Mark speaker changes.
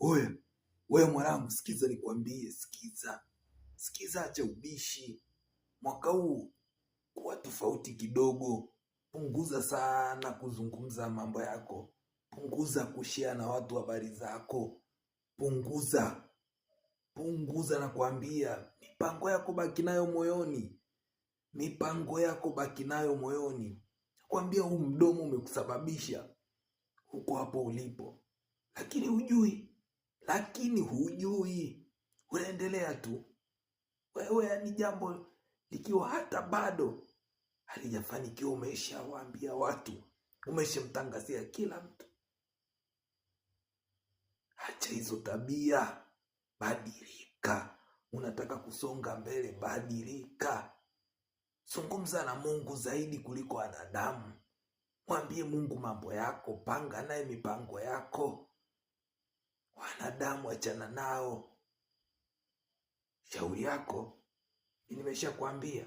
Speaker 1: Wewe mwanangu, sikiza nikwambie, sikiza, acha ubishi. Mwaka huu kuwa tofauti kidogo. Punguza sana kuzungumza mambo yako, punguza kushare na watu habari zako, punguza nakwambia. Mipango yako baki nayo moyoni, nakwambia. Huu mdomo umekusababisha huko hapo ulipo, lakini hujui, unaendelea tu wewe. Ni jambo likiwa hata bado halijafanikiwa, umeshawaambia watu, umeshamtangazia kila mtu. Acha hizo tabia, badilika. Unataka kusonga mbele, badilika. Zungumza na Mungu zaidi kuliko wanadamu. Mwambie Mungu mambo yako, panga naye mipango yako. Wanadamu achana nao. Shauri yako nimeshakwambia.